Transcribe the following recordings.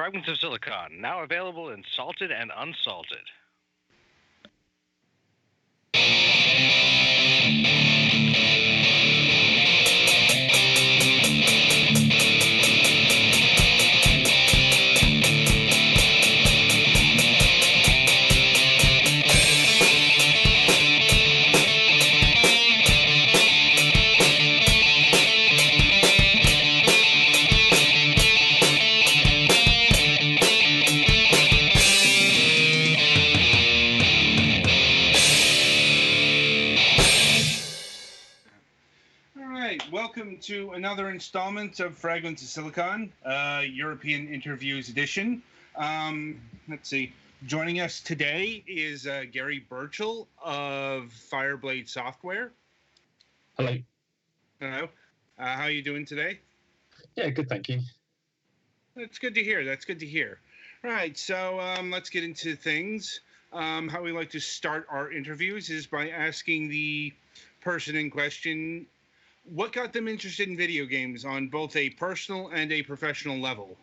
Fragments of Silicon, now available in salted and unsalted. Welcome to another installment of Fragments of Silicon, European Interviews Edition. Let's see. Joining us today is Gary Burchell of Fireblade Software. Hello. Hello. How are you doing today? Yeah, good, thank you. That's good to hear. Right, so let's get into things. How we like to start our interviews is by asking the person in question what got them interested in video games on both a personal and a professional level?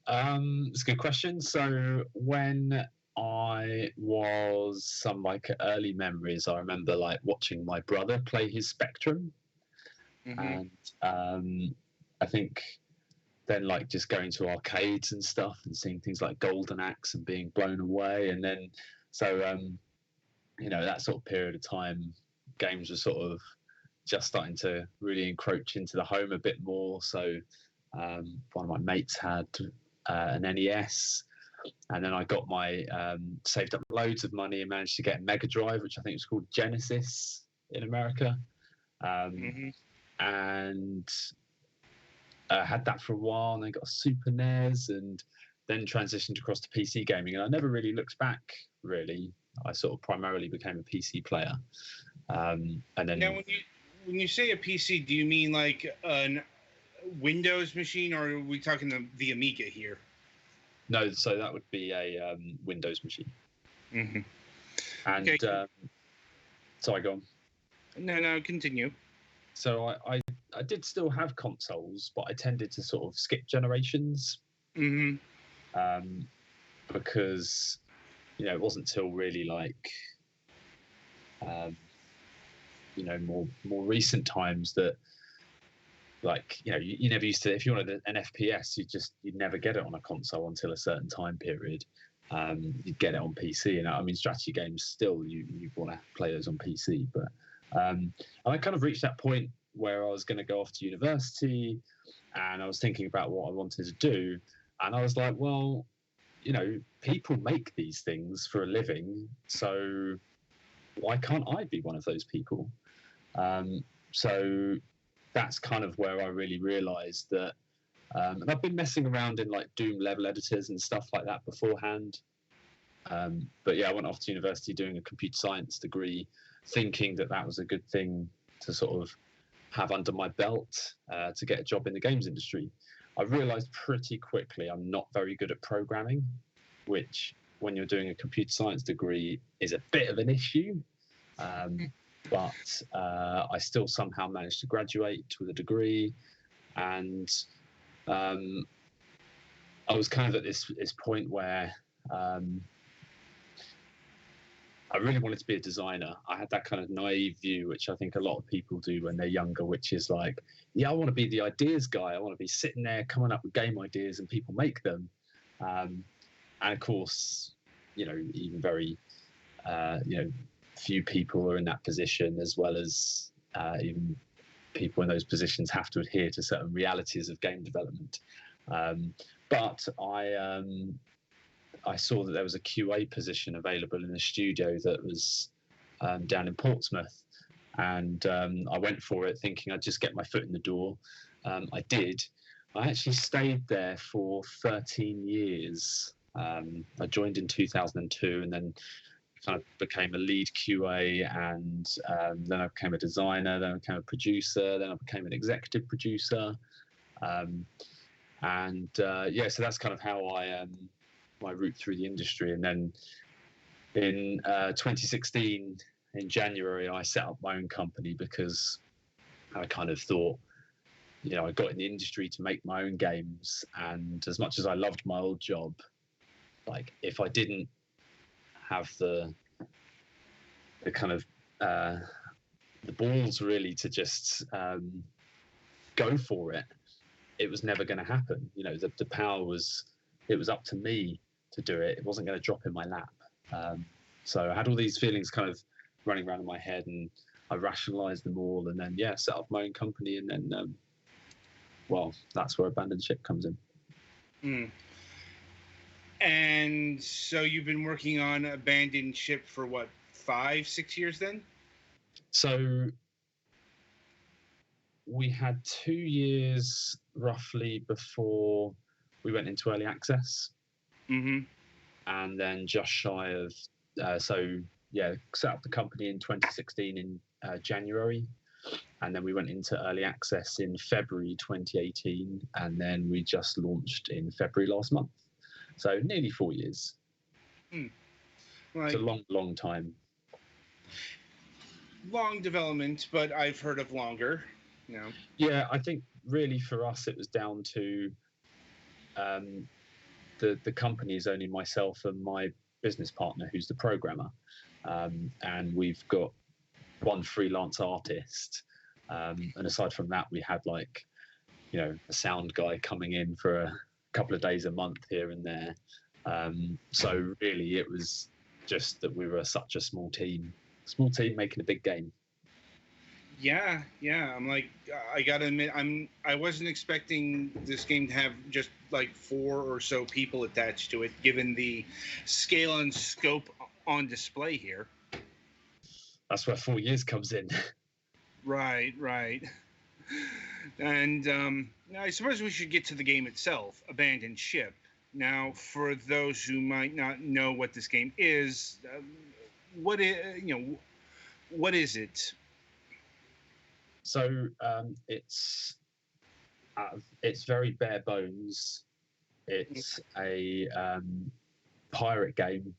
It's a good question. So when I was some early memories, I remember watching my brother play his Spectrum, and I think then just going to arcades and stuff and seeing things like Golden Axe and being blown away, and then that sort of period of time, games were sort of just starting to really encroach into the home a bit more. So one of my mates had an NES, and then I got my saved up loads of money and managed to get a Mega Drive, which I think was called Genesis in America, and had that for a while, and then got a Super NES, and then transitioned across to PC gaming, and I never really looked back. Really, I sort of primarily became a PC player, and then now when you say a PC, do you mean like a Windows machine, or are we talking the Amiga here? No, so that would be a Windows machine. Mm-hmm. And okay. Sorry, go on. No, continue. So I did still have consoles, but I tended to sort of skip generations. Because it wasn't till really more recent times that you never used to, if you wanted an FPS, you'd never get it on a console until a certain time period. You'd get it on PC, and I mean strategy games still you want to play those on PC, but I kind of reached that point where I was going to go off to university, and I was thinking about what I wanted to do, and I was like, well, people make these things for a living, so why can't I be one of those people? So that's kind of where I really realized that, and I've been messing around in Doom level editors and stuff like that beforehand. But yeah, I went off to university doing a computer science degree, thinking that was a good thing to sort of have under my belt to get a job in the games industry. I realized pretty quickly I'm not very good at programming, which when you're doing a computer science degree is a bit of an issue. But I still somehow managed to graduate with a degree, and I was kind of at this point where I really wanted to be a designer. I had that kind of naive view, which I think a lot of people do when they're younger, which is I want to be the ideas guy. I want to be sitting there coming up with game ideas and people make them. And of course, even very, few people are in that position, as well as even people in those positions have to adhere to certain realities of game development. But I saw that there was a QA position available in a studio that was down in Portsmouth, and I went for it thinking I'd just get my foot in the door. I did. I actually stayed there for 13 years. I joined in 2002, and then kind of became a lead QA, and then I became a designer, then I became a producer, then I became an executive producer. So that's kind of how my route through the industry. And then in 2016, in January, I set up my own company because I kind of thought I got in the industry to make my own games, and as much as I loved my old job, like if I didn't have the kind of the balls really to just go for it, it was never going to happen. The power it was up to me to do it. It wasn't going to drop in my lap. So I had all these feelings kind of running around in my head, and I rationalized them all, and then set up my own company, and then that's where Abandoned Ship comes in. And so you've been working on Abandoned Ship for what, 5-6 years then? So we had 2 years roughly before we went into early access. Mm-hmm. And then just shy of, set up the company in 2016 in January. And then we went into early access in February 2018. And then we just launched in February last month. So nearly 4 years. Right. It's a long, long time. Long development, but I've heard of longer. Yeah, I think really for us it was down to the company is only myself and my business partner, who's the programmer, and we've got one freelance artist, and aside from that, we had a sound guy coming in for a couple of days a month here and there. So really, it was just that we were such a small team making a big game. Yeah. I'm like, I gotta admit, I wasn't expecting this game to have just 4 or so people attached to it, given the scale and scope on display here. That's where 4 years comes in. Right. And I suppose we should get to the game itself, Abandoned Ship. Now, for those who might not know what this game is, what is it? So it's very bare bones. It's a pirate game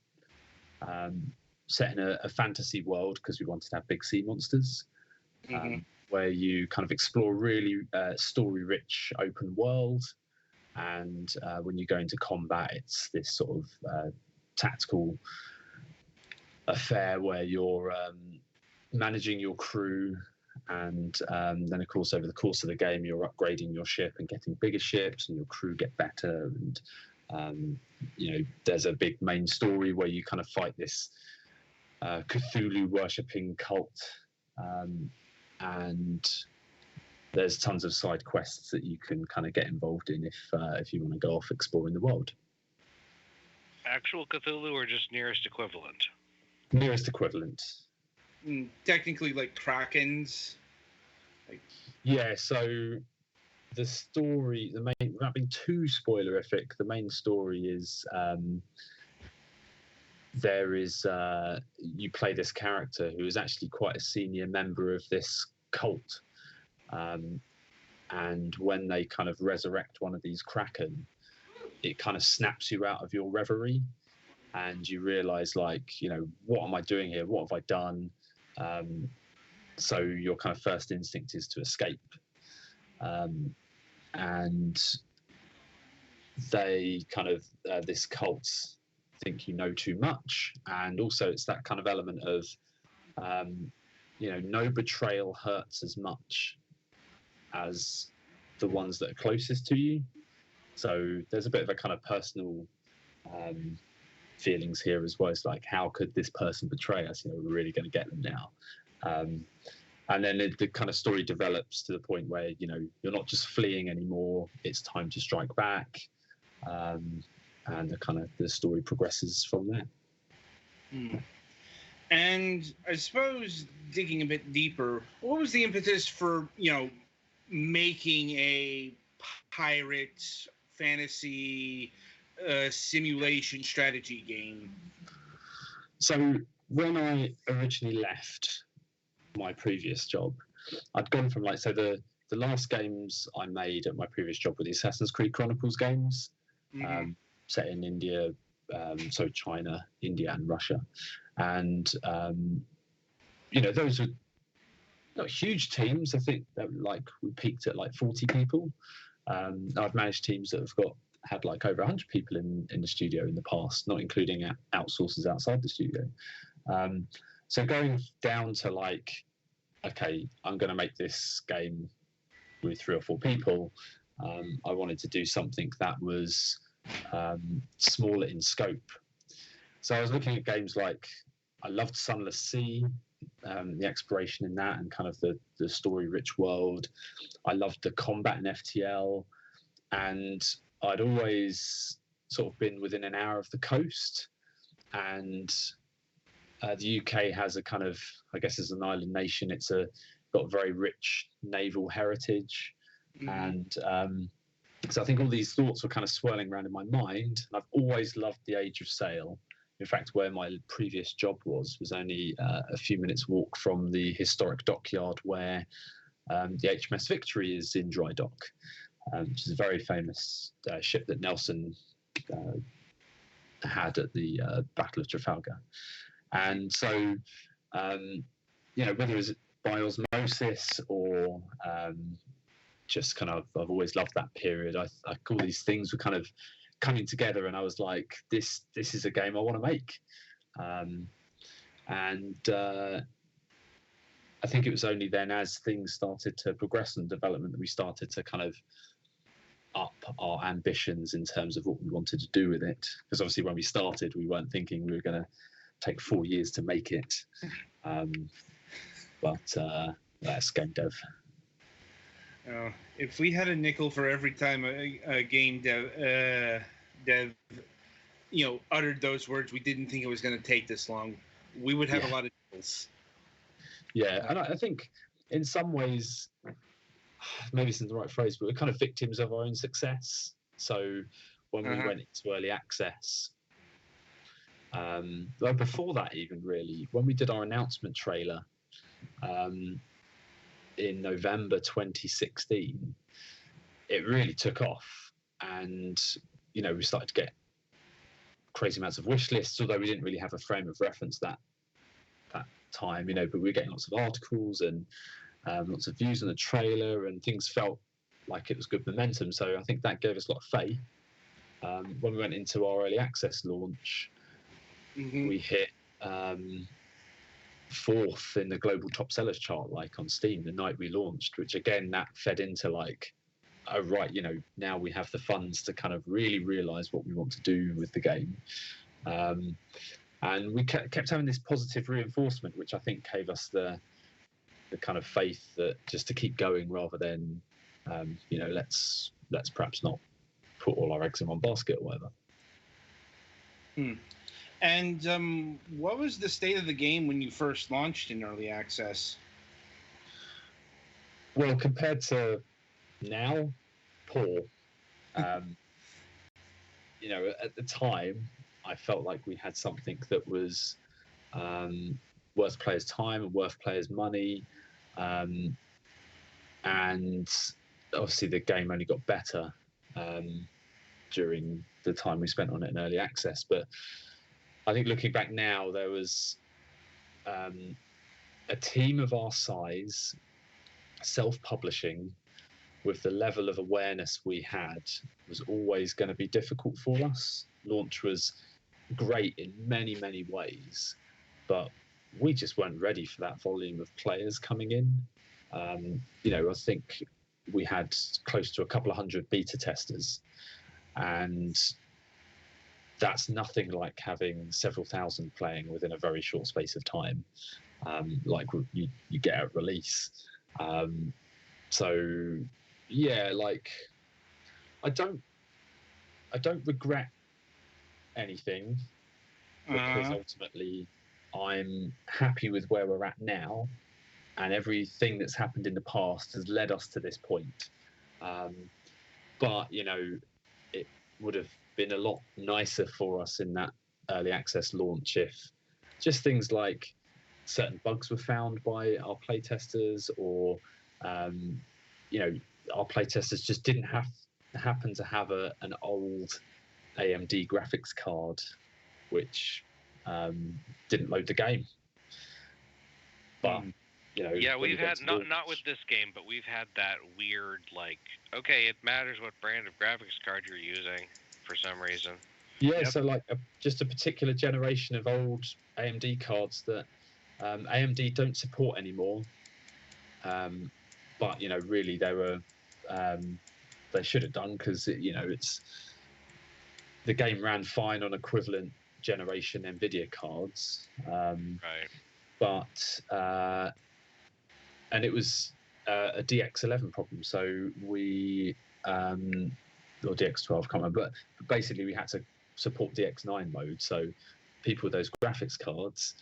set in a fantasy world, because we wanted to have big sea monsters, where you kind of explore really story-rich open world. And when you go into combat, it's this sort of tactical affair where you're managing your crew. And then, of course, over the course of the game, you're upgrading your ship and getting bigger ships, and your crew get better. And, there's a big main story where you kind of fight this Cthulhu worshipping cult. And there's tons of side quests that you can kind of get involved in if you want to go off exploring the world. Actual Cthulhu or just nearest equivalent? Nearest equivalent. Technically, like Krakens. Yeah, so the story, without being too spoilerific, the main story is you play this character who is actually quite a senior member of this cult. And when they kind of resurrect one of these Kraken, it kind of snaps you out of your reverie, and you realize, what am I doing here? What have I done? So your kind of first instinct is to escape. And they kind of, this cult think you know too much. And also it's that kind of element of, no betrayal hurts as much as the ones that are closest to you. So there's a bit of a kind of personal feelings here as well. It's how could this person betray us? We're really going to get them now. And then the kind of story develops to the point where, you're not just fleeing anymore. It's time to strike back. And the story progresses from there. And I suppose digging a bit deeper, what was the impetus for, making a pirate fantasy simulation strategy game? So when I originally left my previous job, I'd gone from the last games I made at my previous job were the Assassin's Creed Chronicles games, set in India, China, India and Russia. And, those were not huge teams. I think that we peaked at like 40 people. I've managed teams that have had like over 100 people in the studio in the past, not including outsourcers outside the studio. So going down to like, okay, I'm going to make this game with 3 or 4 people. I wanted to do something that was smaller in scope. So I was looking at games like, I loved Sunless Sea, the exploration in that and kind of the story-rich world. I loved the combat in FTL, and I'd always sort of been within an hour of the coast. And the UK has a kind of, I guess, as an island nation, got a very rich naval heritage. And so I think all these thoughts were kind of swirling around in my mind. And I've always loved the Age of Sail. In fact, where my previous job was only a few minutes walk from the historic dockyard where the HMS Victory is in dry dock, which is a very famous ship that Nelson had at the Battle of Trafalgar. And so, whether it's by osmosis or just kind of, I've always loved that period. I all these things were kind of coming together, and I was like, this is a game I want to make. I think it was only then, as things started to progress in development, that we started to kind of up our ambitions in terms of what we wanted to do with it. Because obviously when we started, we weren't thinking we were going to take 4 years to make it. But that's game dev. If we had a nickel for every time a game dev uttered those words, we didn't think it was going to take this long, we would have a lot of nickels. Yeah, and I think in some ways, maybe it's not the right phrase, but we're kind of victims of our own success. So when we went into early access, well, before that even really, when we did our announcement trailer in November 2016, it really took off, and we started to get crazy amounts of wish lists, although we didn't really have a frame of reference that time, but we were getting lots of articles and lots of views on the trailer, and things felt like it was good momentum. So I think that gave us a lot of faith. When we went into our early access launch, we hit 4th in the global top sellers chart, like on Steam, the night we launched, which again, that fed into like, oh right, now we have the funds to kind of really realize what we want to do with the game. And we kept having this positive reinforcement, which I think gave us the kind of faith that just to keep going rather than, let's perhaps not put all our eggs in one basket or whatever. And what was the state of the game when you first launched in early access? Well, compared to now, poor. At the time, I felt like we had something that was worth players' time and worth players' money. And obviously the game only got better during the time we spent on it in early access. But I think looking back now, there was a team of our size, self-publishing, with the level of awareness we had, was always going to be difficult for us. Launch was great in many, many ways, but we just weren't ready for that volume of players coming in. I think we had close to a couple of hundred beta testers, and that's nothing like having several thousand playing within a very short space of time, like you get at release. So yeah, like I don't regret anything, because ultimately I'm happy with where we're at now, and everything that's happened in the past has led us to this point. But it would have been a lot nicer for us in that early access launch if just things like certain bugs were found by our playtesters, or our playtesters just didn't happen to have an old AMD graphics card which didn't load the game. But Yeah, we've had not with this game, but we've had that weird okay, it matters what brand of graphics card you're using for some reason. Yeah, so just a particular generation of old AMD cards that AMD don't support anymore. But really they were they should have done, because it's the game ran fine on equivalent generation NVIDIA cards. Right. But and it was a DX11 problem. So we or DX12, can't remember, but basically we had to support DX9 mode. So people with those graphics cards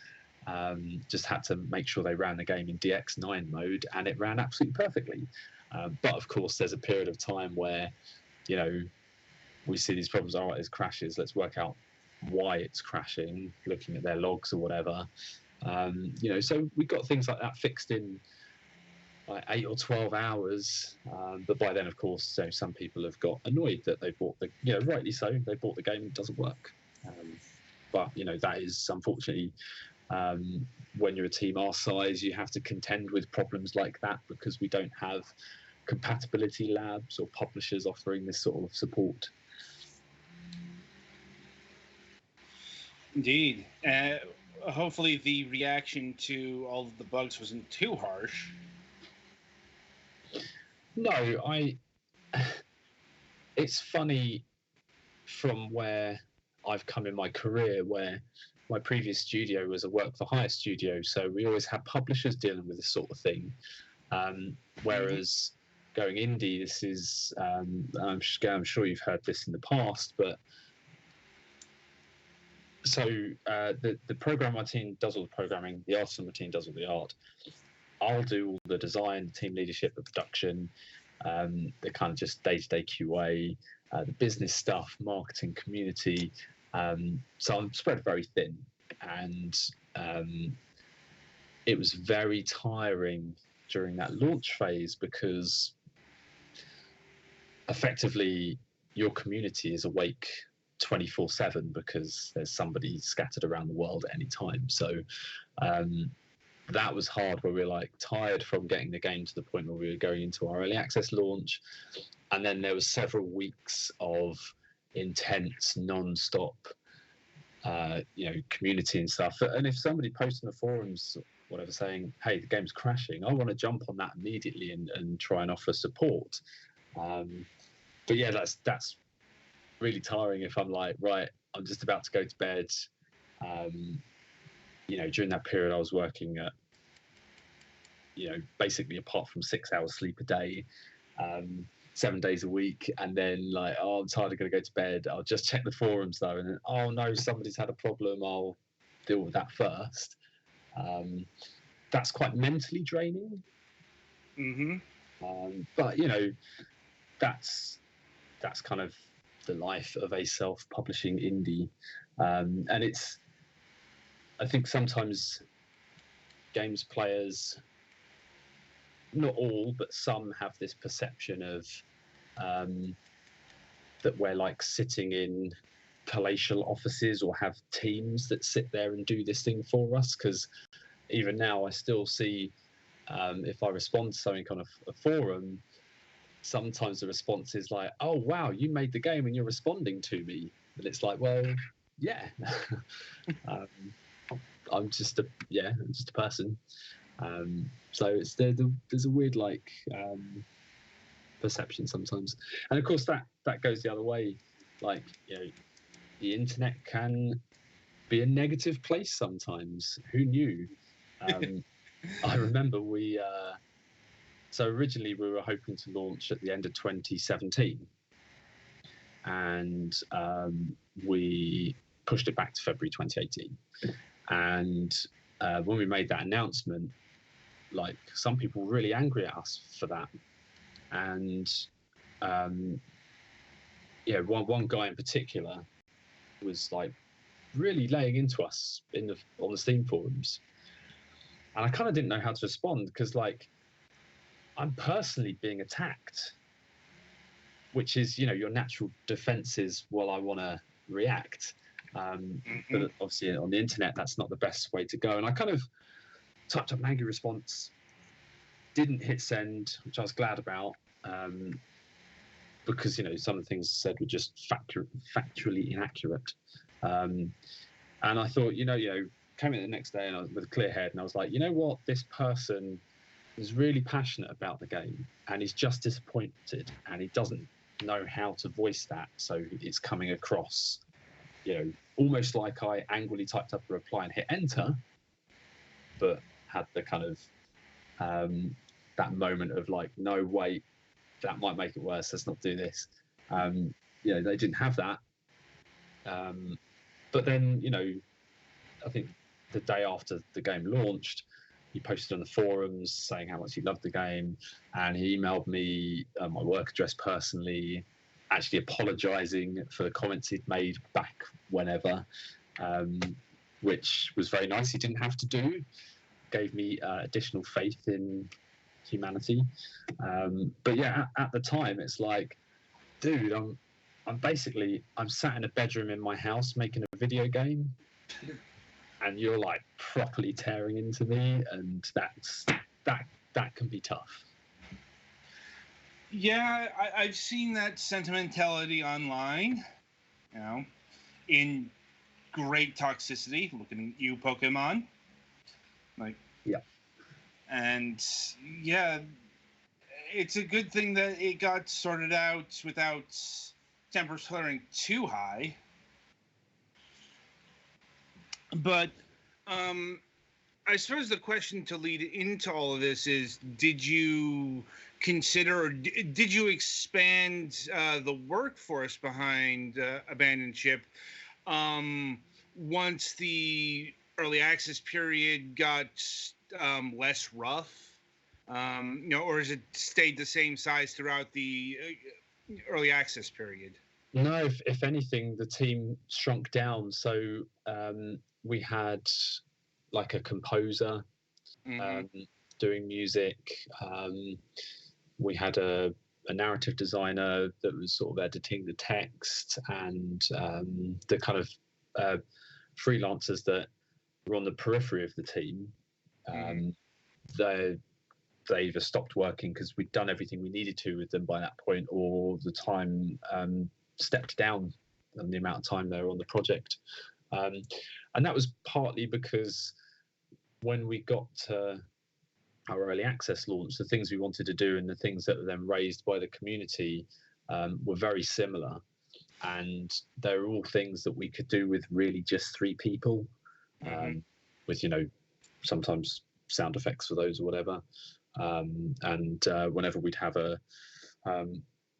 just had to make sure they ran the game in DX9 mode, and it ran absolutely perfectly. But of course, there's a period of time where, we see these problems. All right, there's crashes. Let's work out why it's crashing, looking at their logs or whatever. So we got things like that fixed in 8 or 12 hours. But by then, of course, some people have got annoyed that they bought rightly so, they bought the game and it doesn't work. But that is unfortunately, when you're a team our size, you have to contend with problems like that, because we don't have compatibility labs or publishers offering this sort of support. Indeed. Hopefully the reaction to all of the bugs wasn't too harsh. No, it's funny from where I've come in my career, where my previous studio was a work for hire studio, so we always had publishers dealing with this sort of thing. Whereas going indie, this is I'm sure you've heard this in the past, but so the programmer team does all the programming, the artist on the team does all the art. I'll do all the design, the team leadership, the production, the kind of just day-to-day QA, the business stuff, marketing, community. So I'm spread very thin, and it was very tiring during that launch phase, because effectively your community is awake 24/7 because there's somebody scattered around the world at any time. So that was hard, where we were tired from getting the game to the point where we were going into our early access launch, and then there was several weeks of intense non-stop community and stuff. And if somebody posts in the forums whatever saying, hey, the game's crashing, I want to jump on that immediately and try and offer support. But yeah, that's really tiring if I'm right, I'm just about to go to bed. During that period I was working at basically, apart from 6 hours sleep a day, 7 days a week, and then I'm tired, I'm gonna go to bed, I'll just check the forums though, and then, oh no, somebody's had a problem, I'll deal with that first. That's quite mentally draining. But that's kind of the life of a self-publishing indie, and I think sometimes games players, not all, but some, have this perception of that we're sitting in palatial offices or have teams that sit there and do this thing for us. Because even now I still see, if I respond to something on a forum, sometimes the response is oh wow, you made the game and you're responding to me. And it's well, yeah. I'm just a person. So it's there's a weird perception sometimes, and of course that goes the other way. The internet can be a negative place sometimes. Who knew? I remember so originally we were hoping to launch at the end of 2017, and we pushed it back to February 2018. And when we made that announcement, some people were really angry at us for that. And one guy in particular was really laying into us on the Steam forums, and I kind of didn't know how to respond, because I'm personally being attacked, which is your natural defense is, well, I want to react. But obviously on the internet, that's not the best way to go. And I kind of typed up an angry response, didn't hit send, which I was glad about, because some of the things said were just factually inaccurate. And I thought, came in the next day and I was with a clear head, and I was like, you know what, this person is really passionate about the game, and he's just disappointed, and he doesn't know how to voice that, so it's coming across, almost like I angrily typed up a reply and hit enter, but had the kind of that moment of like, no, wait, that might make it worse. Let's not do this. They didn't have that. But then, I think the day after the game launched, he posted on the forums saying how much he loved the game, and he emailed me my work address personally, actually apologising for the comments he'd made back whenever, which was very nice. He didn't have to do. Gave me additional faith in humanity. But yeah, at the time, it's like, dude, I'm sat in a bedroom in my house making a video game, and you're like properly tearing into me, and that can be tough. Yeah, I've seen that sentimentality online, in great toxicity. Looking at you, Pokemon. Like, yeah. And yeah, it's a good thing that it got sorted out without tempers flaring too high. But I suppose the question to lead into all of this is, did you consider, or did you expand the workforce behind Abandoned Ship once the early access period got less rough, or has it stayed the same size throughout the early access period? No, if anything, the team shrunk down. So we had like a composer doing music. We had a narrative designer that was sort of editing the text, and the kind of freelancers that were on the periphery of the team. They either stopped working because we'd done everything we needed to with them by that point, or the time stepped down on the amount of time they were on the project. And that was partly because when we got to our early access launch, the things we wanted to do and the things that were then raised by the community were very similar. And they were all things that we could do with really just 3 people, with, sometimes sound effects for those or whatever. And whenever we'd have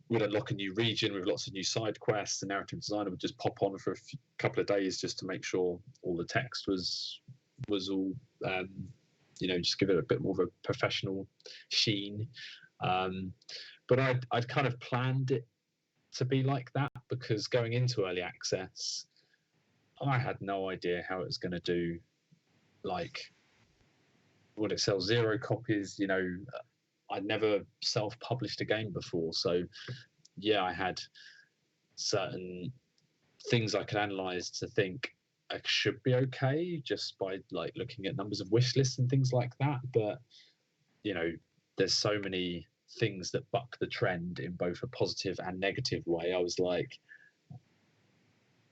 we'd unlock a new region with lots of new side quests, the narrative designer would just pop on for a couple of days just to make sure all the text was all, just give it a bit more of a professional sheen. But I'd kind of planned it to be like that, because going into early access, I had no idea how it was going to do. Like, would it sell 0 copies? I'd never self-published a game before, so yeah, I had certain things I could analyze to think I should be okay just by like looking at numbers of wish lists and things like that. But there's so many things that buck the trend in both a positive and negative way. I was like,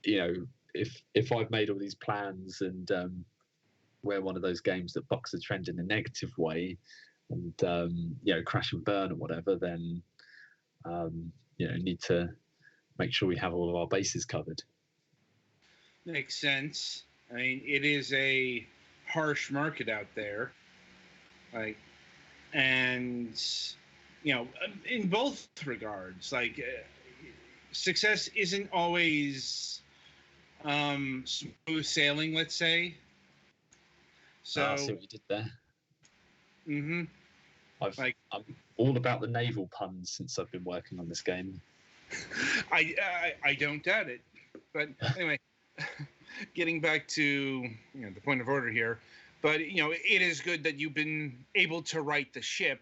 if I've made all these plans and we're one of those games that bucks the trend in a negative way, and crash and burn or whatever, then need to make sure we have all of our bases covered. Makes sense. I mean, it is a harsh market out there, like, and in both regards, like, success isn't always smooth sailing, let's say. So I see what you did there. I'm all about the naval puns since I've been working on this game. I don't doubt it. But anyway, getting back to the point of order here, but it is good that you've been able to right the ship,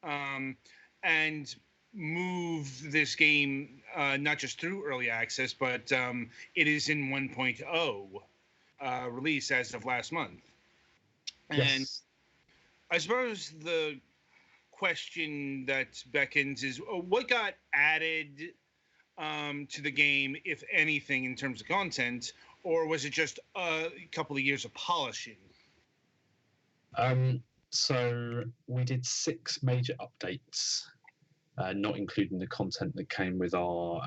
and move this game not just through early access, but it is in 1.0 release as of last month. Yes. I suppose the question that beckons is what got added to the game, if anything, in terms of content, or was it just a couple of years of polishing? So we did 6 major updates, not including the content that came with our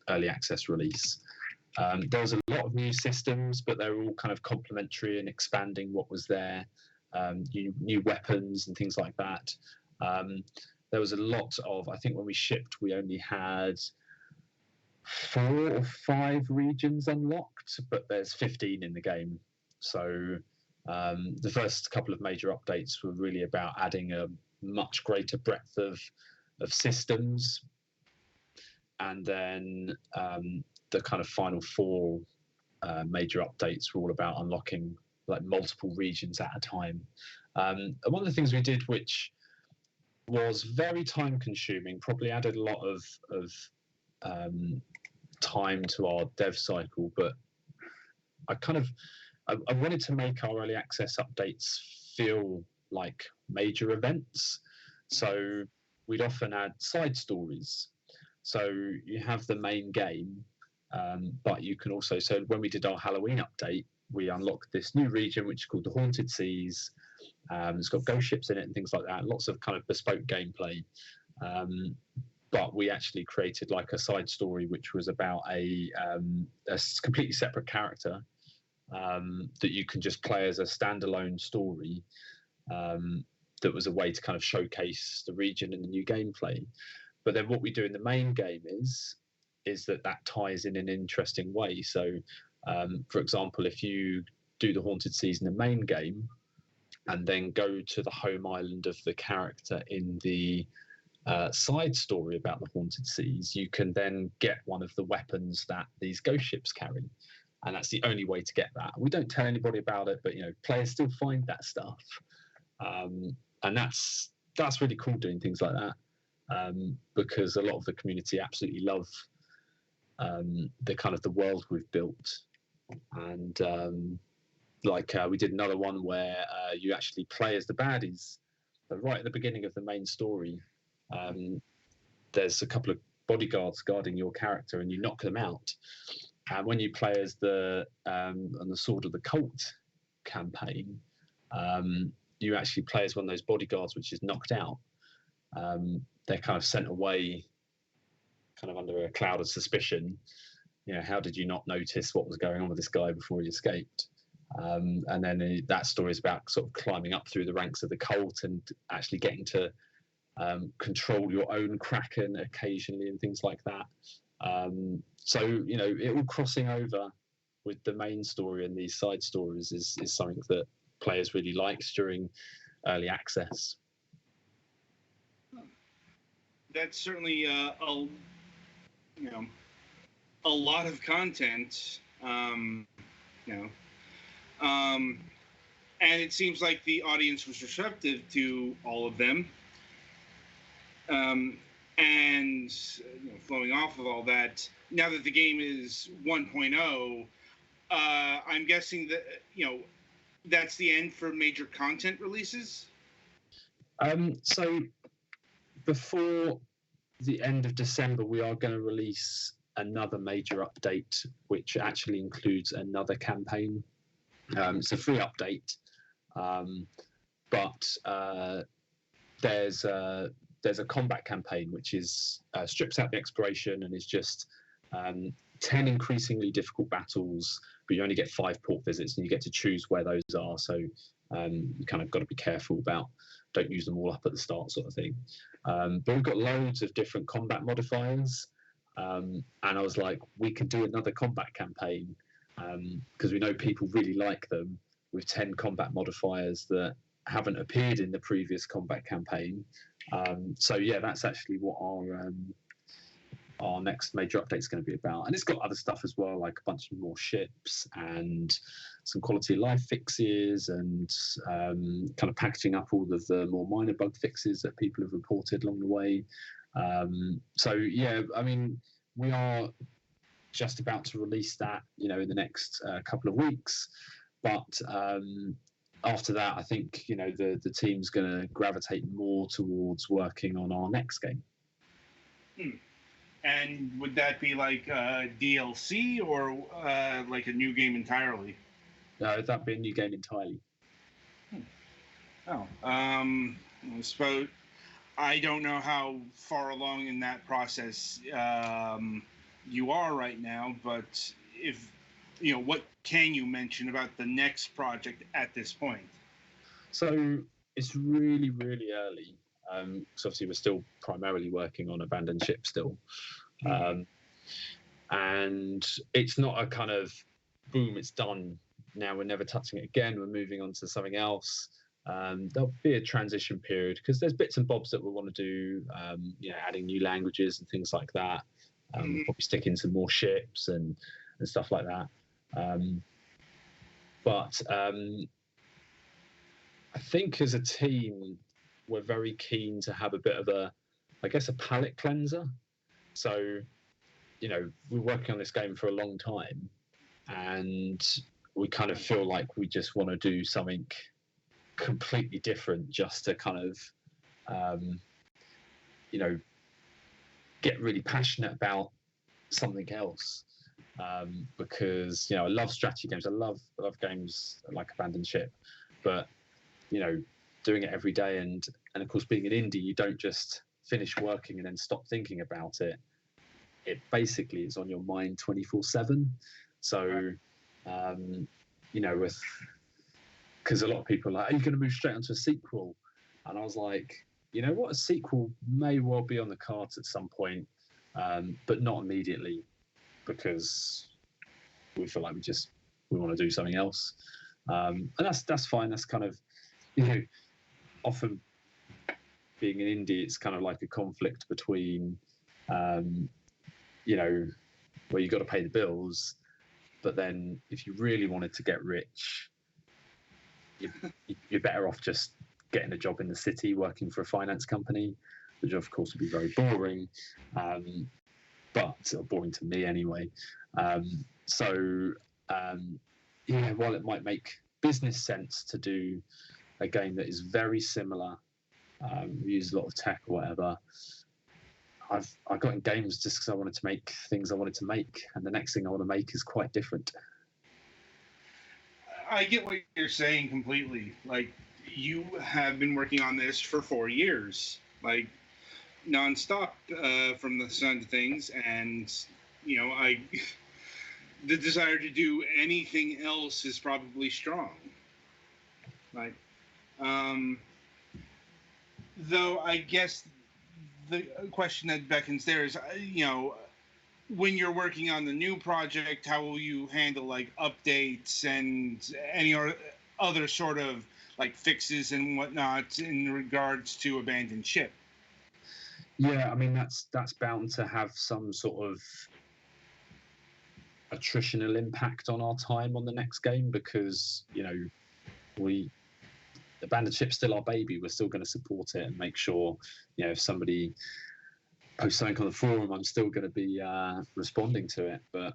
early access release. There was a lot of new systems, but they were all kind of complementary and expanding what was there. New weapons and things like that. There was a lot of, I think when we shipped, we only had 4 or 5 regions unlocked, but there's 15 in the game. So the first couple of major updates were really about adding a much greater breadth of systems, and then the kind of final 4 major updates were all about unlocking like multiple regions at a time. And one of the things we did, which was very time consuming, probably added a lot of time to our dev cycle, but I wanted to make our early access updates feel like major events. So we'd often add side stories. So you have the main game, but you can also, so when we did our Halloween update, we unlocked this new region, which is called the Haunted Seas. It's got ghost ships in it and things like that. Lots of kind of bespoke gameplay. But we actually created like a side story, which was about a completely separate character that you can just play as a standalone story. That was a way to kind of showcase the region and the new gameplay. But then what we do in the main game is that ties in an interesting way. So, for example, if you do the Haunted Seas in the main game and then go to the home island of the character in the side story about the Haunted Seas, you can then get one of the weapons that these ghost ships carry. And that's the only way to get that. We don't tell anybody about it, but players still find that stuff. And that's really cool doing things like that, because a lot of the community absolutely love the kind of the world we've built. And we did another one where you actually play as the baddies. But right at the beginning of the main story, there's a couple of bodyguards guarding your character, and you knock them out. And when you play as on the Sword of the Cult campaign, you actually play as one of those bodyguards which is knocked out. They're kind of sent away, kind of under a cloud of suspicion. How did you not notice what was going on with this guy before he escaped? And then that story is about sort of climbing up through the ranks of the cult and actually getting to control your own kraken occasionally and things like that. So it all crossing over with the main story and these side stories is something that players really liked during early access. That's certainly a lot of content, and it seems like the audience was receptive to all of them. And flowing off of all that, now that the game is 1.0, I'm guessing that that's the end for major content releases. So before the end of December, we are going to release another major update, which actually includes another campaign. It's a free update, but there's a combat campaign which is strips out the exploration and is just 10 increasingly difficult battles, but you only get 5 port visits and you get to choose where those are. So you kind of got to be careful about, don't use them all up at the start sort of thing. But we've got loads of different combat modifiers. And I was like, we could do another combat campaign because we know people really like them, with 10 combat modifiers that haven't appeared in the previous combat campaign. So yeah, that's actually what our next major update is going to be about. And it's got other stuff as well, like a bunch of more ships and some quality of life fixes and kind of packaging up all of the more minor bug fixes that people have reported along the way. So yeah, I mean, we are just about to release that, in the next couple of weeks. But after that, I think the team's going to gravitate more towards working on our next game. And would that be like DLC or like a new game entirely? No, that'd be a new game entirely. Oh, I suppose I don't know how far along in that process you are right now, but if what can you mention about the next project at this point? So it's really, really early. So obviously we're still primarily working on Abandoned Ship still. And it's not a kind of boom, it's done. Now we're never touching it again. We're moving on to something else. There'll be a transition period because there's bits and bobs that we want to do, adding new languages and things like that. Probably sticking some more ships and stuff like that. But I think as a team, we're very keen to have a bit of a palate cleanser. So, we're working on this game for a long time and we kind of feel like we just want to do something completely different just to kind of, get really passionate about something else. Because, I love strategy games. I love games like Abandoned Ship, but, doing it every day and of course being an indie, you don't just finish working and then stop thinking about it. It basically is on your mind 24/7. So, because a lot of people are like, are you going to move straight onto a sequel? And I was like, you know what, a sequel may well be on the cards at some point, but not immediately, because we feel like we want to do something else. And that's fine. That's kind of, often being an indie, it's kind of like a conflict between, where you've got to pay the bills, but then if you really wanted to get rich, you're better off just getting a job in the city working for a finance company, which of course would be very boring, but boring to me anyway. While it might make business sense to do a game that is very similar, use a lot of tech or whatever, I got in games just because I wanted to make things I wanted to make, and the next thing I want to make is quite different. I get what you're saying completely. Like, you have been working on this for 4 years, like nonstop, from the sound of things, and the desire to do anything else is probably strong. Like, though I guess the question that beckons there is, when you're working on the new project, how will you handle like updates and any other sort of like fixes and whatnot in regards to Abandoned Ship? Yeah, I mean that's bound to have some sort of attritional impact on our time on the next game, because Abandoned Ship's still our baby. We're still going to support it and make sure, if somebody post something on the forum, I'm still going to be responding to it. But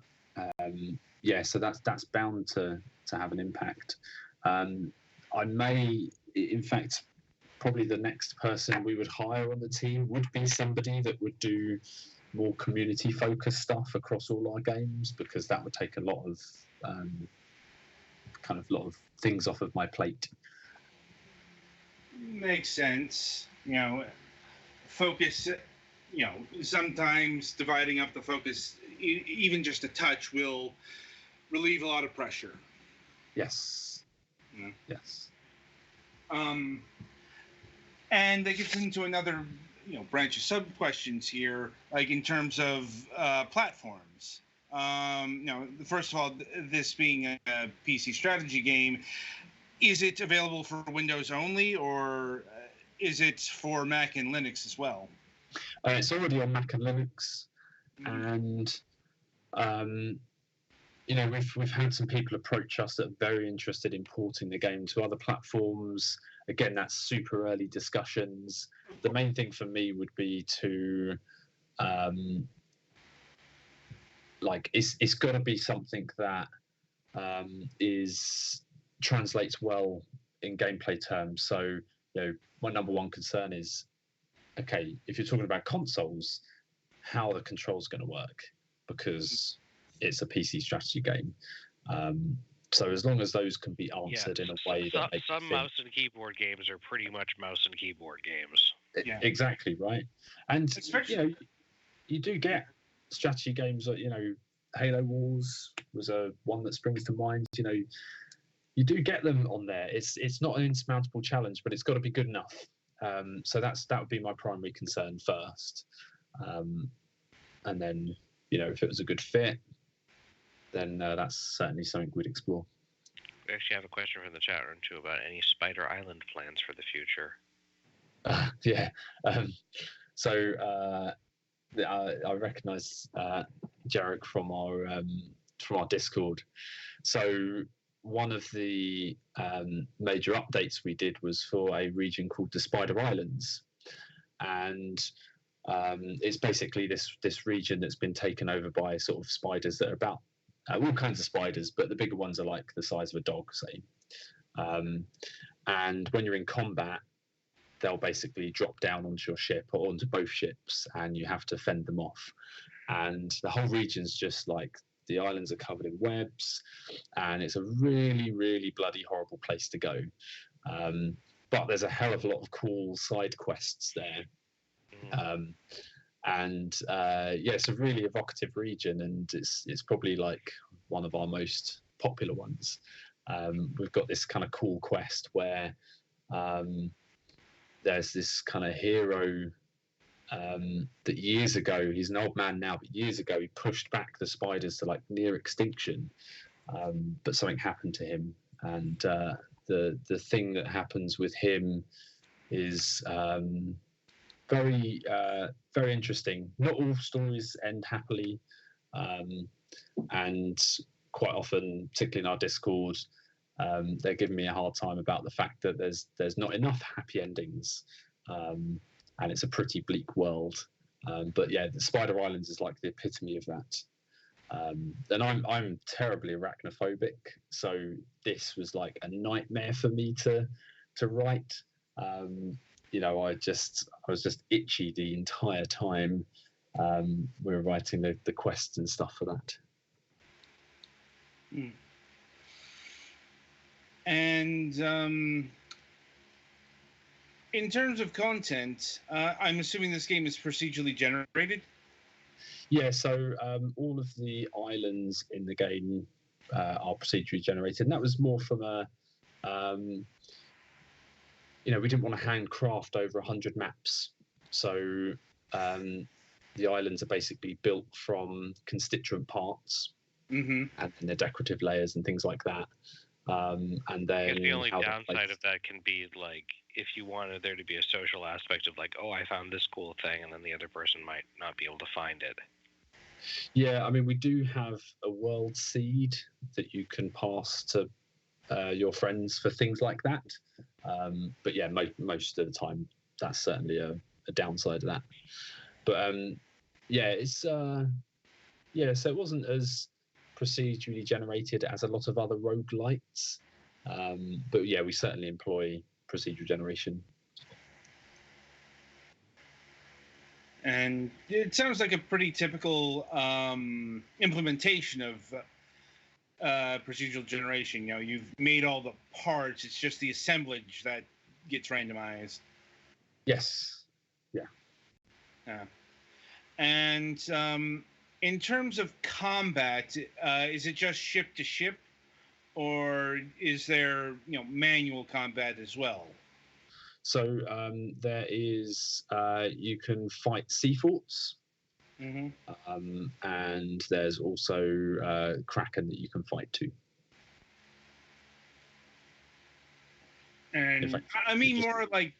so that's bound to have an impact. I may, in fact, probably the next person we would hire on the team would be somebody that would do more community-focused stuff across all our games, because that would take a lot of things off of my plate. Makes sense. Focus. Sometimes dividing up the focus, even just a touch, will relieve a lot of pressure. Yes. Yes. And that gets into another, branch of sub questions here, like in terms of platforms. First of all, this being a PC strategy game, is it available for Windows only, or is it for Mac and Linux as well? It's already on Mac and Linux, and we've had some people approach us that are very interested in porting the game to other platforms. Again, that's super early discussions. The main thing for me would be to it's got to be something that translates well in gameplay terms. So, my number one concern is, okay, if you're talking about consoles, how are the controls going to work? Because it's a PC strategy game. So as long as those can be answered in a way that makes some mouse and keyboard games are pretty much mouse and keyboard games. Exactly, right. And you do get strategy games like, Halo Wars was one that springs to mind. You do get them on there. It's not an insurmountable challenge, but it's got to be good enough. So that would be my primary concern first. And then, if it was a good fit, then that's certainly something we'd explore. We actually have a question from the chat room too about any Spider Island plans for the future. Yeah. So I recognise Jarek from our Discord. So one of the major updates we did was for a region called the Spider Islands, and it's basically this region that's been taken over by sort of spiders that are about all kinds of spiders, but the bigger ones are like the size of a dog, say. And when you're in combat, they'll basically drop down onto your ship or onto both ships, and you have to fend them off. And the whole region's just like, the islands are covered in webs, and it's a really, really bloody horrible place to go. But there's a hell of a lot of cool side quests there. It's a really evocative region, and it's probably like one of our most popular ones. We've got this kind of cool quest where there's this kind of hero that years ago, he's an old man now, but years ago he pushed back the spiders to like near extinction, but something happened to him, and the thing that happens with him is very very interesting. Not all stories end happily, and quite often, particularly in our Discord, they're giving me a hard time about the fact that there's not enough happy endings, and it's a pretty bleak world. But yeah, the Spider Islands is like the epitome of that. And I'm terribly arachnophobic, so this was like a nightmare for me to write. I was just itchy the entire time we were writing the quests and stuff for that. And in terms of content, I'm assuming this game is procedurally generated? Yeah, so all of the islands in the game are procedurally generated, and that was more from a we didn't want to handcraft over 100 maps. So the islands are basically built from constituent parts, and their decorative layers and things like that. And then the only downside of that can be like if you wanted there to be a social aspect of like, oh, I found this cool thing, and then the other person might not be able to find it. Yeah, I mean, we do have a world seed that you can pass to your friends for things like that. But yeah, most of the time, that's certainly a downside of that. But it's so it wasn't as procedurally generated as a lot of other roguelites. But yeah, we certainly employ procedural generation. And it sounds like a pretty typical implementation of procedural generation. You've made all the parts; it's just the assemblage that gets randomized. Yes. Yeah. And in terms of combat, is it just ship to ship, or is there manual combat as well? So there is you can fight sea forts, and there's also Kraken that you can fight too. And fact, I mean more like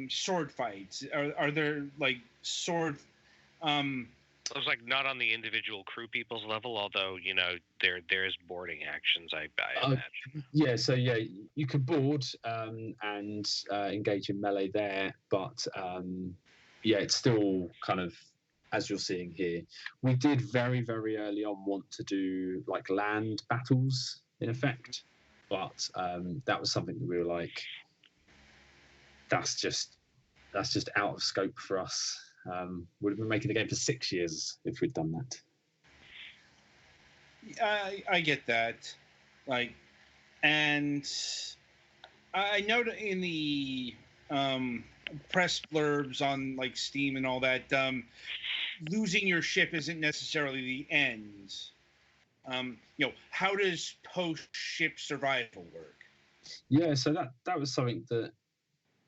sword fights. Are there like sword? It was like not on the individual crew people's level, although there's boarding actions. I imagine. Yeah, so yeah, you could board and engage in melee there, but it's still kind of as you're seeing here. We did very very early on want to do like land battles in effect, but that was something that we were like, that's just out of scope for us. Would have been making the game for 6 years if we'd done that. I get that, like, and I know that in the press blurbs on like Steam and all that, losing your ship isn't necessarily the end. How does post-ship survival work? Yeah, so that was something that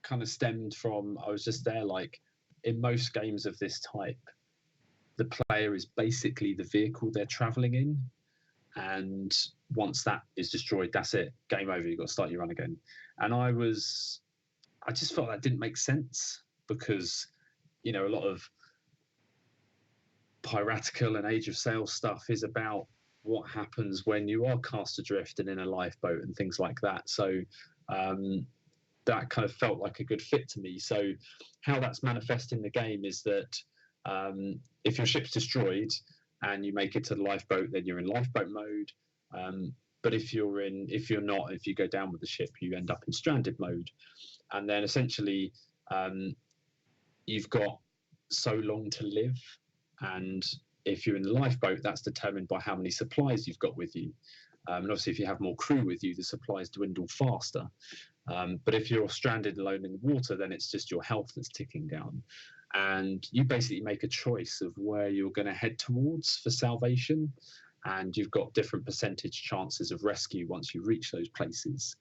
kind of stemmed from, I was just there, like, in most games of this type, the player is basically the vehicle they're traveling in, and once that is destroyed, that's it, game over, you've got to start your run again. And I just felt that didn't make sense, because a lot of piratical and Age of Sail stuff is about what happens when you are cast adrift and in a lifeboat and things like that. So that kind of felt like a good fit to me. So how that's manifest in the game is that if your ship's destroyed and you make it to the lifeboat, then you're in lifeboat mode. But if you go down with the ship, you end up in stranded mode. And then essentially you've got so long to live. And if you're in the lifeboat, that's determined by how many supplies you've got with you. And obviously, if you have more crew with you, the supplies dwindle faster. But if you're stranded alone in the water, then it's just your health that's ticking down. And you basically make a choice of where you're going to head towards for salvation. And you've got different percentage chances of rescue once you reach those places.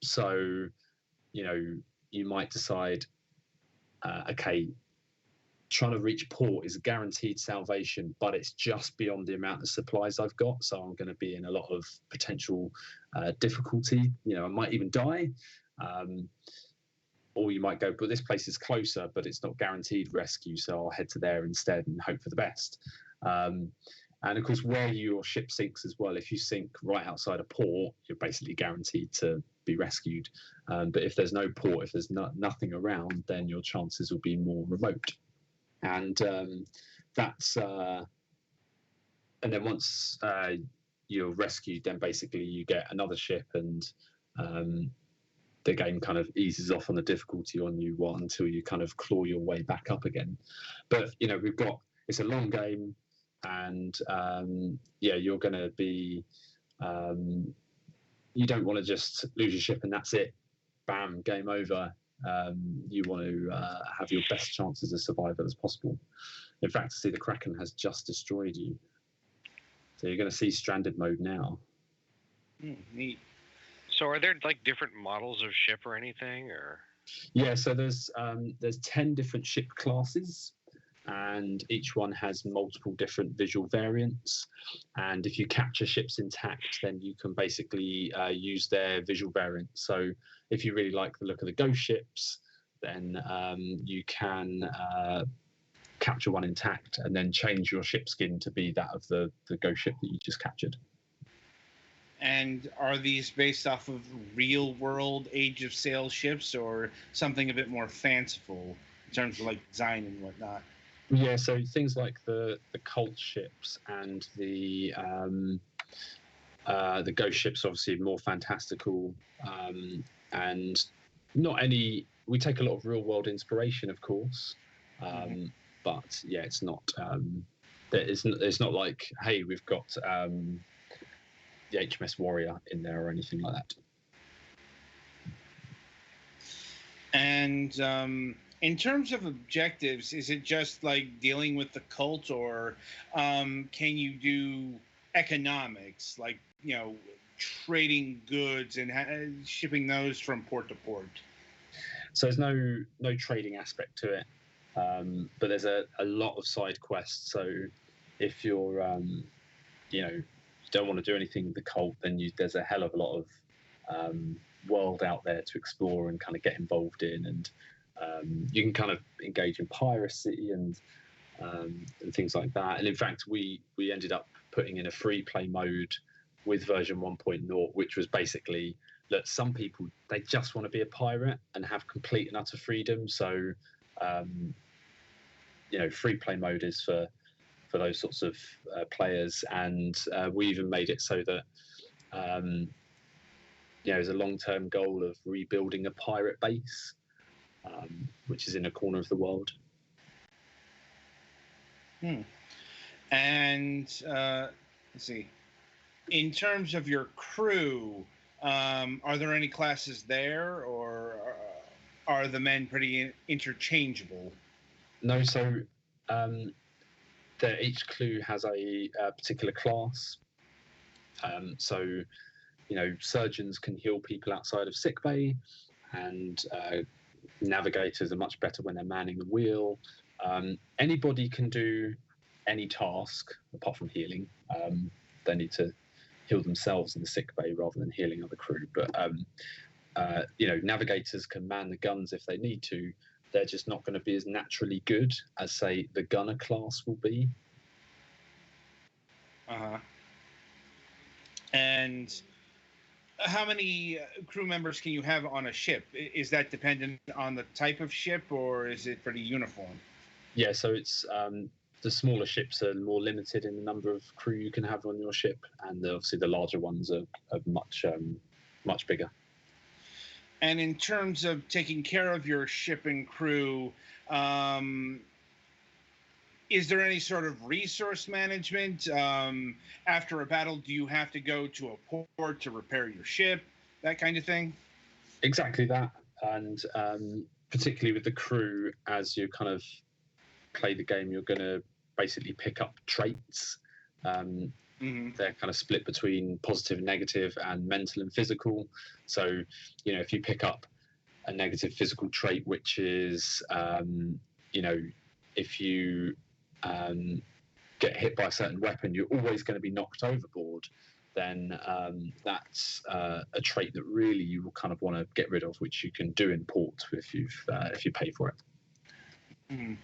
So, you might decide, okay, trying to reach port is a guaranteed salvation, but it's just beyond the amount of supplies I've got. So I'm going to be in a lot of potential difficulty. I might even die. Or you might go, but this place is closer, but it's not guaranteed rescue. So I'll head to there instead and hope for the best. And of course, where your ship sinks as well, if you sink right outside a port, you're basically guaranteed to be rescued. But if there's no port, if there's nothing around, then your chances will be more remote. And that's and then once you're rescued, then basically you get another ship, and the game kind of eases off on the difficulty on you until you kind of claw your way back up again. But it's a long game, and you're going to be you don't want to just lose your ship and that's it, bam, game over. You want to have your best chances of survival as possible. In fact, see, the Kraken has just destroyed you, so you're going to see stranded mode now. Neat. So, are there like different models of ship or anything, or? Yeah, so there's 10 different ship classes, and each one has multiple different visual variants. And if you capture ships intact, then you can basically use their visual variants. So if you really like the look of the ghost ships, then you can capture one intact and then change your ship skin to be that of the ghost ship that you just captured. And are these based off of real world Age of Sail ships, or something a bit more fanciful in terms of like design and whatnot? Yeah, so things like the cult ships and the ghost ships, obviously more fantastical, and not any. We take a lot of real world inspiration, of course, but yeah, it's not. It's not like, hey, we've got the HMS Warrior in there or anything like that. And in terms of objectives, is it just like dealing with the cult, or can you do economics, like trading goods and shipping those from port to port? So there's no trading aspect to it, but there's a lot of side quests. So if you're don't want to do anything with the cult, then there's a hell of a lot of world out there to explore and kind of get involved in, and you can kind of engage in piracy and things like that. And in fact, we ended up putting in a free play mode with version 1.0, which was basically that some people, they just want to be a pirate and have complete and utter freedom. So free play mode is for those sorts of players, and we even made it so that there's a long-term goal of rebuilding a pirate base, which is in a corner of the world. And let's see. In terms of your crew, are there any classes there, or are the men pretty interchangeable? No, so each crew has a particular class. So, surgeons can heal people outside of sickbay, and navigators are much better when they're manning the wheel. Anybody can do any task apart from healing. They need to heal themselves in the sickbay rather than healing other crew. But navigators can man the guns if they need to. They're just not going to be as naturally good as, say, the gunner class will be. And how many crew members can you have on a ship? Is that dependent on the type of ship, or is it pretty uniform? Yeah, so it's the smaller ships are more limited in the number of crew you can have on your ship, and obviously the larger ones are much bigger. And in terms of taking care of your ship and crew, is there any sort of resource management? After a battle, do you have to go to a port to repair your ship? That kind of thing? Exactly that. And particularly with the crew, as you kind of play the game, you're going to basically pick up traits. They're kind of split between positive and negative, and mental and physical. So, if you pick up a negative physical trait, which is, if you get hit by a certain weapon, you're always going to be knocked overboard, then that's a trait that really you will kind of want to get rid of, which you can do in port if you pay for it.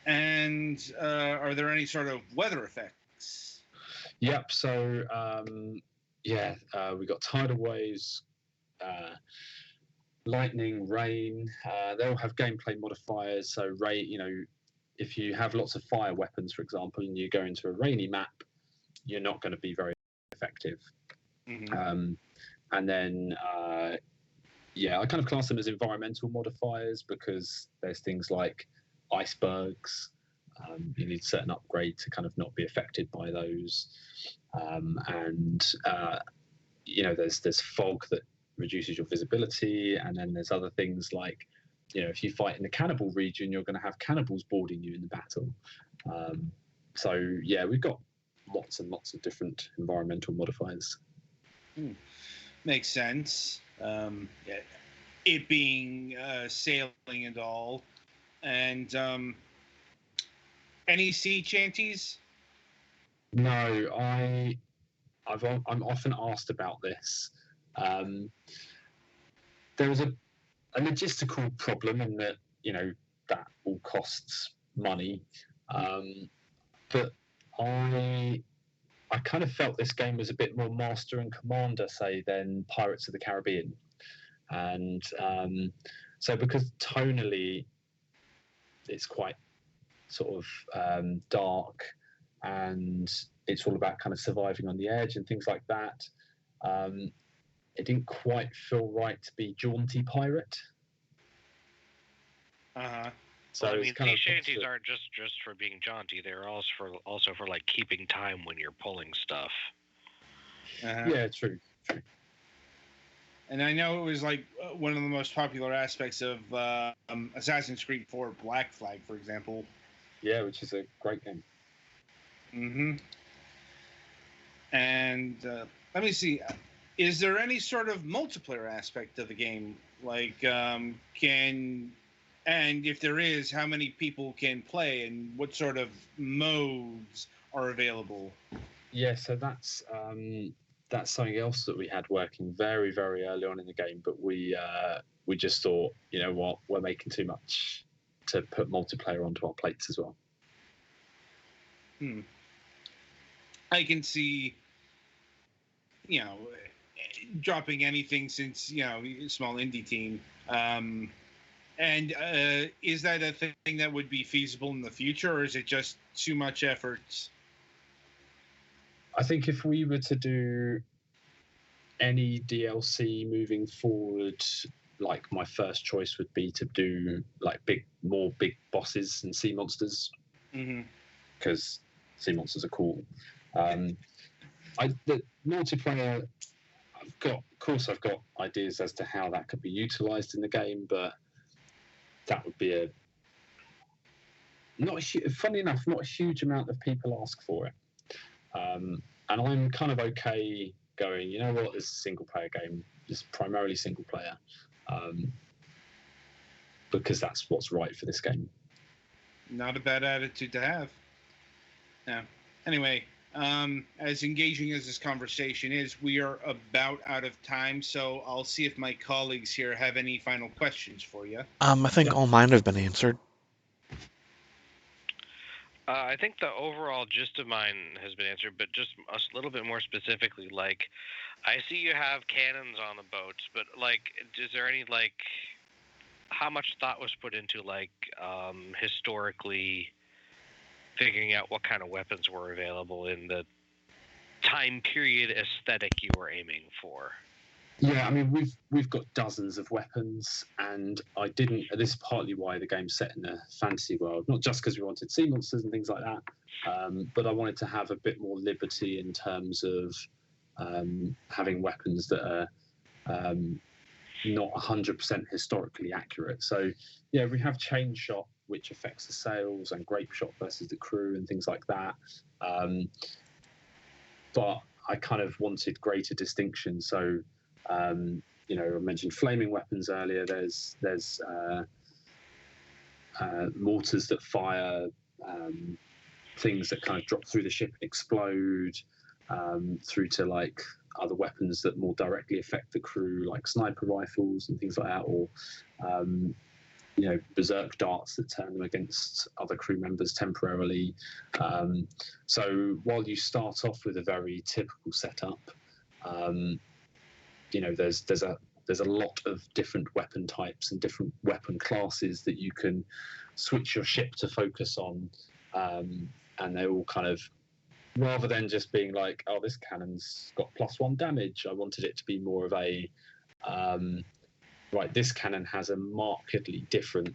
And are there any sort of weather effects? Yep. So we got tidal waves, lightning, rain. They all have gameplay modifiers. So rain, if you have lots of fire weapons, for example, and you go into a rainy map, you're not going to be very effective. And then I kind of class them as environmental modifiers, because there's things like icebergs. You need a certain upgrade to kind of not be affected by those. There's fog that reduces your visibility, and then there's other things like, if you fight in the cannibal region, you're going to have cannibals boarding you in the battle. We've got lots and lots of different environmental modifiers. Makes sense. It being sailing and all. And any sea shanties? No, I'm often asked about this. There was a logistical problem in that, that all costs money. But I kind of felt this game was a bit more Master and Commander, say, than Pirates of the Caribbean. And so because tonally it's quite sort of dark, and it's all about kind of surviving on the edge and things like that, it didn't quite feel right to be jaunty pirate. So well, I mean, sea shanties aren't just for being jaunty; they're also for like keeping time when you're pulling stuff. Yeah, true. And I know it was like one of the most popular aspects of Assassin's Creed 4 Black Flag, for example. Yeah, which is a great game. And let me see. Is there any sort of multiplayer aspect of the game? Like, and if there is, how many people can play, and what sort of modes are available? Yeah, so that's something else that we had working very, very early on in the game, but we just thought, you know what, we're making too much to put multiplayer onto our plates as well. I can see, dropping anything since, small indie team. And is that a thing that would be feasible in the future, or is it just too much effort? I think if we were to do any DLC moving forward, like my first choice would be to do like more big bosses and sea monsters, because sea monsters are cool. The multiplayer, I've got ideas as to how that could be utilized in the game, but that would be funny enough, not a huge amount of people ask for it. And I'm kind of okay going, you know what, this is a single player game, it's primarily single player, because that's what's right for this game. Not a bad attitude to have. Yeah. Anyway, as engaging as this conversation is, we are about out of time, so I'll see if my colleagues here have any final questions for you. I think all mine have been answered. I think the overall gist of mine has been answered, but just a little bit more specifically, like, I see you have cannons on the boats, but, like, is there any, like, how much thought was put into, like, historically figuring out what kind of weapons were available in the time period aesthetic you were aiming for? Yeah, I mean, we've got dozens of weapons, and I didn't. This is partly why the game's set in a fantasy world, not just because we wanted sea monsters and things like that, but I wanted to have a bit more liberty in terms of having weapons that are not 100% historically accurate. So, yeah, we have chain shot, which affects the sails, and grape shot versus the crew and things like that. But I kind of wanted greater distinction. So, you know, I mentioned flaming weapons earlier. There's mortars that fire, things that kind of drop through the ship and explode, through to like other weapons that more directly affect the crew, like sniper rifles and things like that, or you know, berserk darts that turn them against other crew members temporarily. So while you start off with a very typical setup, you know, there's a lot of different weapon types and different weapon classes that you can switch your ship to focus on, and they're all kind of, rather than just being like, oh, this cannon's got +1 damage, I wanted it to be more of a right, this cannon has a markedly different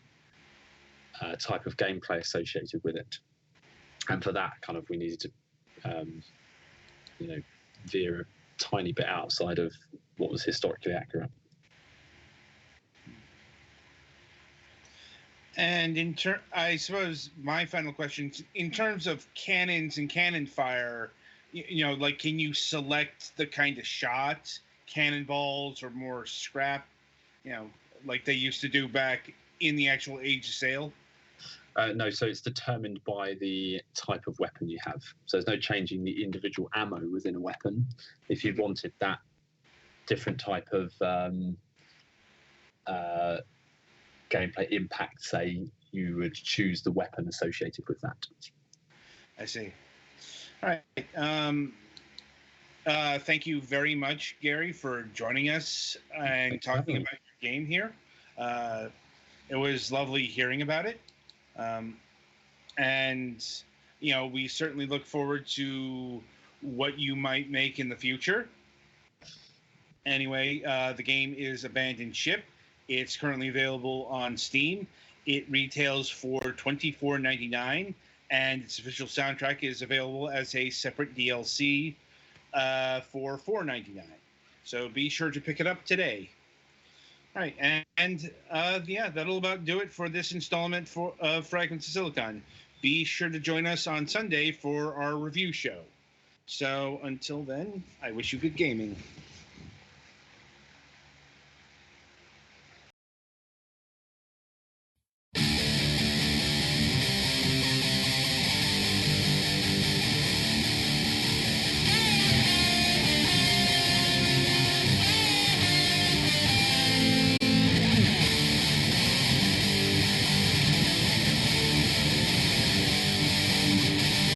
type of gameplay associated with it, and for that kind of we needed to you know, veer a tiny bit outside of what was historically accurate. And I suppose my final question, in terms of cannons and cannon fire, you know, like, can you select the kind of shot, cannonballs or more scrap, you know, like they used to do back in the actual Age of Sail? No, so it's determined by the type of weapon you have. So there's no changing the individual ammo within a weapon. If you wanted that different type of gameplay impact, say, you would choose the weapon associated with that. I see. All right. Thank you very much, Gary, for joining us and talking about your game here. It was lovely hearing about it. And, you know, we certainly look forward to what you might make in the future. Anyway, the game is Abandoned Ship. It's currently available on Steam. It retails for $24.99, and its official soundtrack is available as a separate DLC for $4.99. So be sure to pick it up today. All right, and yeah, that'll about do it for this installment of Fragments of Silicon. Be sure to join us on Sunday for our review show. So until then, I wish you good gaming.